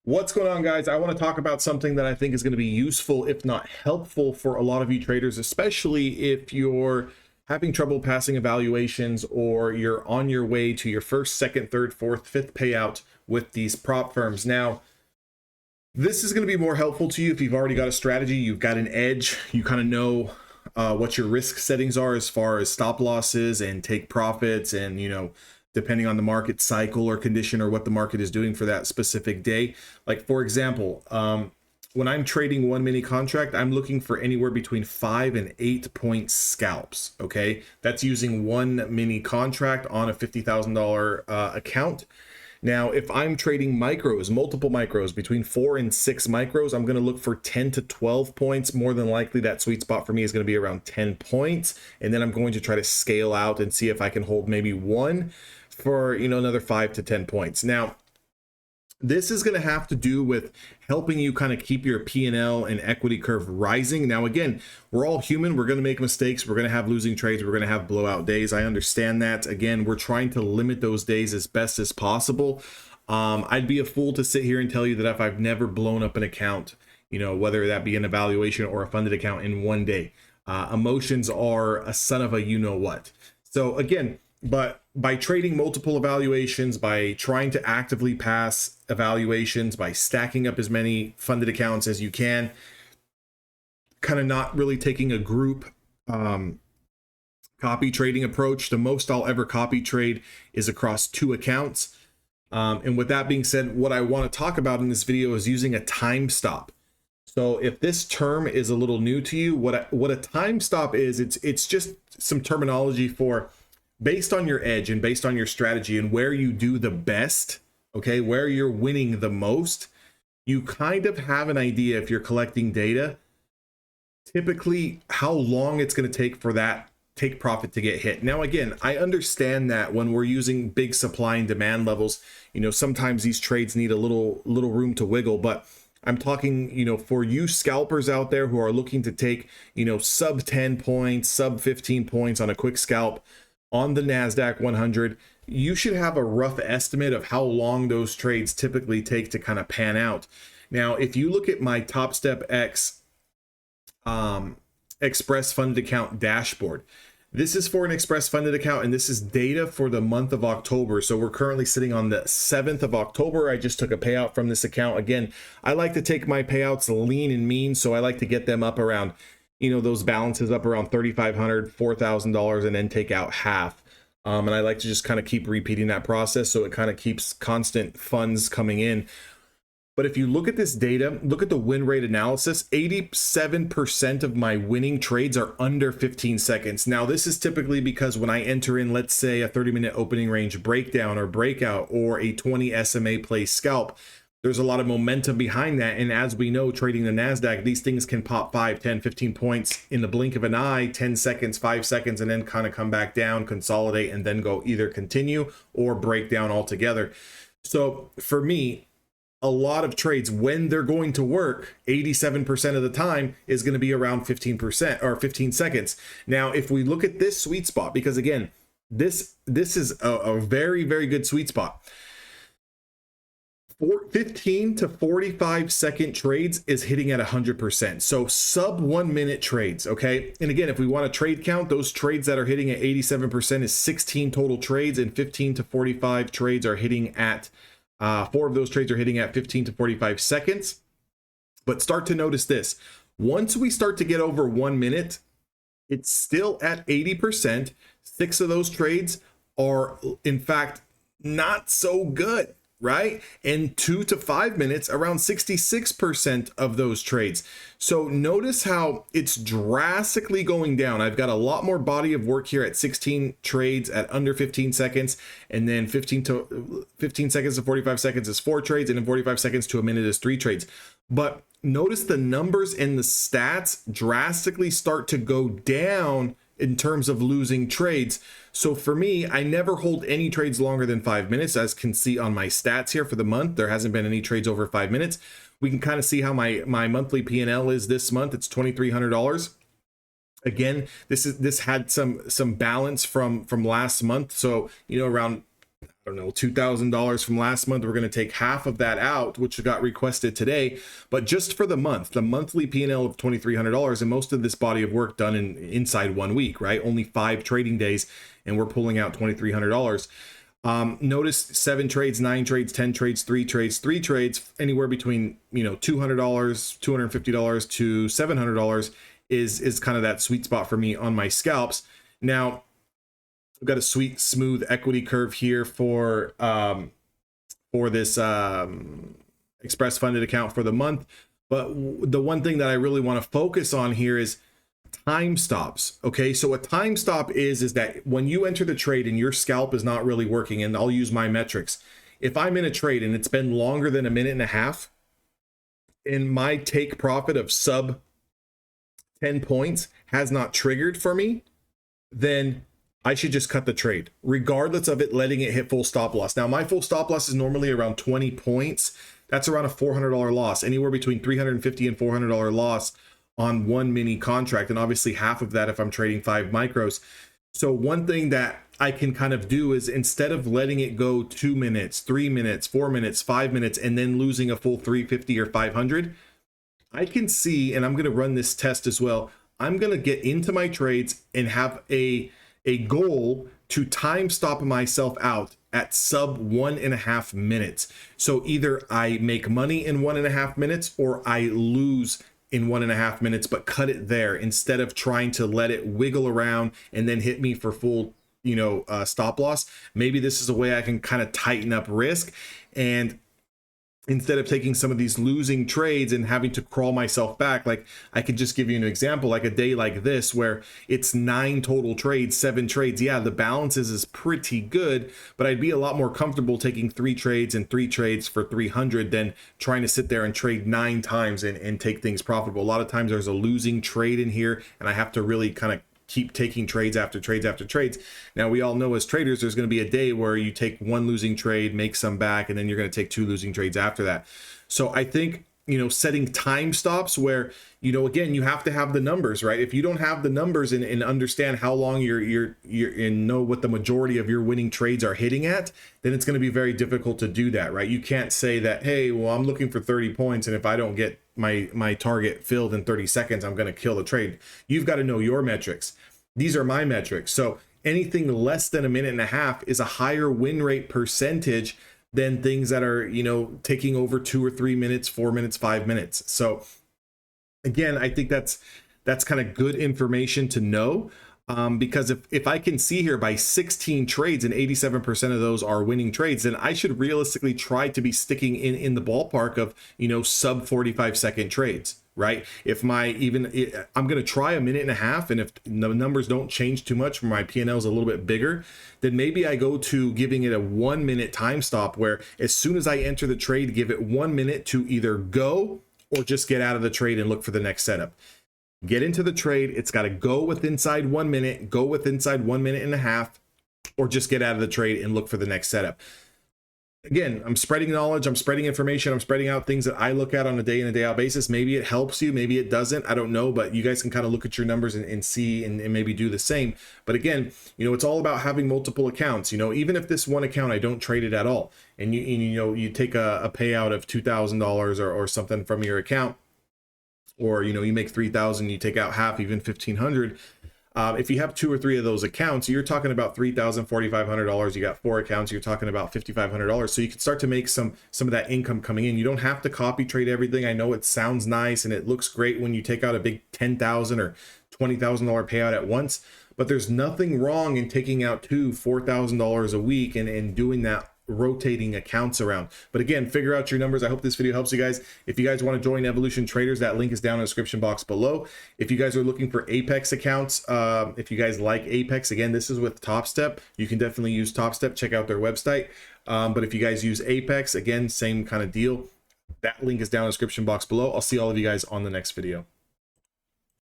What's going on, guys? I want to talk about something that I think is going to be useful, if not helpful, for a lot of you traders, especially if you're having trouble passing evaluations or you're on your way to your first, second, third, fourth, fifth payout with these prop firms. Now, this is going to be more helpful to you if you've already got a strategy, you've got an edge, you kind of know what your risk settings are as far as stop losses and take profits, and depending on the market cycle or condition or what the market is doing for that specific day. Like, for example, when I'm trading one mini contract, I'm looking for anywhere between 5 and 8 point scalps. Okay, that's using one mini contract on a $50,000 account. Now, if I'm trading micros, multiple micros, between 4 and 6 micros, I'm going to look for 10 to 12 points. More than likely, that sweet spot for me is going to be around 10 points. And then I'm going to try to scale out and see if I can hold maybe one for, another 5 to 10 points. Now, this is going to have to do with helping you kind of keep your P&L and equity curve rising. Now, again, we're all human. We're going to make mistakes. We're going to have losing trades. We're going to have blowout days. I understand that. Again, we're trying to limit those days as best as possible. I'd be a fool to sit here and tell you that if I've never blown up an account, whether that be an evaluation or a funded account in one day. Emotions are a son of a you-know-what. So again, but by trading multiple evaluations, by trying to actively pass evaluations, by stacking up as many funded accounts as you can, kind of not really taking a group copy trading approach. The most I'll ever copy trade is across 2 accounts. And with that being said, what I want to talk about in this video is using a time stop. So if this term is a little new to you, what a time stop is, it's just some terminology for, based on your edge and based on your strategy and where you do the best, okay, where you're winning the most, you kind of have an idea, if you're collecting data, typically how long it's going to take for that take profit to get hit. Now, again, I understand that when we're using big supply and demand levels, sometimes these trades need a little room to wiggle, but I'm talking, for you scalpers out there who are looking to take, sub 10 points, sub 15 points on a quick scalp on the NASDAQ 100, you should have a rough estimate of how long those trades typically take to kind of pan out. Now, if you look at my Top Step X Express Funded Account dashboard, this is for an Express Funded account, and this is data for the month of October. So we're currently sitting on the 7th of October. I just took a payout from this account. Again, I like to take my payouts lean and mean, so I like to get them up around, those balances up around $3,500, $4,000, and then take out half. And I like to just kind of keep repeating that process, so it kind of keeps constant funds coming in. But if you look at this data, look at the win rate analysis, 87% of my winning trades are under 15 seconds. Now, this is typically because when I enter in, let's say, a 30-minute opening range breakdown or breakout or a 20 SMA play scalp, there's a lot of momentum behind that. And as we know, trading the NASDAQ, these things can pop 5, 10, 15 points in the blink of an eye, 10 seconds, 5 seconds, and then kind of come back down, consolidate, and then go either continue or break down altogether. So for me, a lot of trades, when they're going to work, 87% of the time is going to be around 15% or 15 seconds. Now, if we look at this sweet spot, because again, this is a very, very good sweet spot. 15 to 45 second trades is hitting at 100%. So sub 1 minute trades. Okay. And again, if we want to trade count, those trades that are hitting at 87% is 16 total trades, and 15 to 45 trades are hitting at 4 of those trades are hitting at 15 to 45 seconds. But start to notice this. Once we start to get over 1 minute, it's still at 80%. 6 of those trades are, in fact, not so good, right? And 2 to 5 minutes, around 66% of those trades. So notice how it's drastically going down. I've got a lot more body of work here at 16 trades at under 15 seconds, and then 15 seconds to 45 seconds is 4 trades, and then 45 seconds to a minute is 3 trades. But notice the numbers and the stats drastically start to go down in terms of losing trades. So for me, I never hold any trades longer than 5 minutes. As can see on my stats here for the month, there hasn't been any trades over 5 minutes. We can kind of see how my monthly P&L is this month. It's $2,300. Again, this had some balance from last month. So, around I don't know, $2,000 from last month. We're going to take half of that out, which got requested today. But just for the month, the monthly P&L of $2,300, and most of this body of work done inside 1 week, right? Only 5 trading days, and we're pulling out $2,300. Notice 7 trades, 9 trades, 10 trades, 3 trades, anywhere between, you know, $200, $250 to $700 is kind of that sweet spot for me on my scalps. Now, I've got a sweet, smooth equity curve here for this express funded account for the month. But the one thing that I really want to focus on here is time stops. Okay, so a time stop is that when you enter the trade and your scalp is not really working, and I'll use my metrics. If I'm in a trade and it's been longer than 1.5 minutes and my take profit of sub 10 points has not triggered for me, then I should just cut the trade, regardless of it letting it hit full stop loss. Now, my full stop loss is normally around 20 points. That's around a $400 loss, anywhere between $350 and $400 loss on one mini contract. And obviously half of that if I'm trading 5 micros. So one thing that I can kind of do is, instead of letting it go 2 minutes, 3 minutes, 4 minutes, 5 minutes, and then losing a full 350 or 500, I can see, and I'm going to run this test as well. I'm going to get into my trades and have a goal to time stop myself out at sub 1.5 minutes. So either I make money in 1.5 minutes or I lose in 1.5 minutes, but cut it there instead of trying to let it wiggle around and then hit me for full, you know, stop loss. Maybe this is a way I can kind of tighten up risk, and instead of taking some of these losing trades and having to crawl myself back, like I could just give you an example, like a day like this where it's 9 total trades, 7 trades. Yeah, the balances is pretty good, but I'd be a lot more comfortable taking 3 trades and 3 trades for 300 than trying to sit there and trade 9 times and take things profitable. A lot of times there's a losing trade in here, and I have to really kind of keep taking trades after trades after trades. Now, we all know as traders, there's going to be a day where you take 1 losing trade, make some back, and then you're going to take 2 losing trades after that. So I think, you know, setting time stops where, you know, again, you have to have the numbers, right? If you don't have the numbers and understand how long you're and know what the majority of your winning trades are hitting at, then it's going to be very difficult to do that, right? You can't say that, hey, well, I'm looking for 30 points, and if I don't get my target filled in 30 seconds, I'm going to kill the trade. You've got to know your metrics. These are my metrics. So anything less than 1.5 minutes is a higher win rate percentage than things that are, you know, taking over 2 or 3 minutes, 4 minutes, 5 minutes. So again, I think that's kind of good information to know, because if I can see here by 16 trades and 87% of those are winning trades, then I should realistically try to be sticking in the ballpark of, you know, sub 45-second trades, right? If I'm going to try 1.5 minutes, and if the numbers don't change too much, my P&L is a little bit bigger, then maybe I go to giving it a 1 minute time stop, where as soon as I enter the trade, give it 1 minute to either go or just get out of the trade and look for the next setup. Get into the trade. It's got to go with inside 1 minute, go with inside 1.5 minutes, or just get out of the trade and look for the next setup. Again, I'm spreading knowledge, I'm spreading information, I'm spreading out things that I look at on a day in and day out basis. Maybe it helps you, maybe it doesn't, I don't know, but you guys can kind of look at your numbers and see and maybe do the same. But again, you know, it's all about having multiple accounts. You know, even if this one account I don't trade it at all, and you take a payout of $2,000 or something from your account, or you know, you make 3,000, you take out half, even 1,500. If you have 2 or 3 of those accounts, you're talking about $3,000, $4,500. You got 4 accounts, you're talking about $5,500. So you can start to make some of that income coming in. You don't have to copy trade everything. I know it sounds nice and it looks great when you take out a big $10,000 or $20,000 payout at once, but there's nothing wrong in taking out $2,000, $4,000 a week and doing that, rotating accounts around. But again, figure out your numbers. I hope this video helps you guys. If you guys want to join Evolution Traders, that link is down in the description box below. If you guys are looking for Apex accounts, if you guys like Apex, again, this is with Top Step. You can definitely use Top Step. Check out their website. But if you guys use Apex, again, same kind of deal. That link is down in the description box below. I'll see all of you guys on the next video.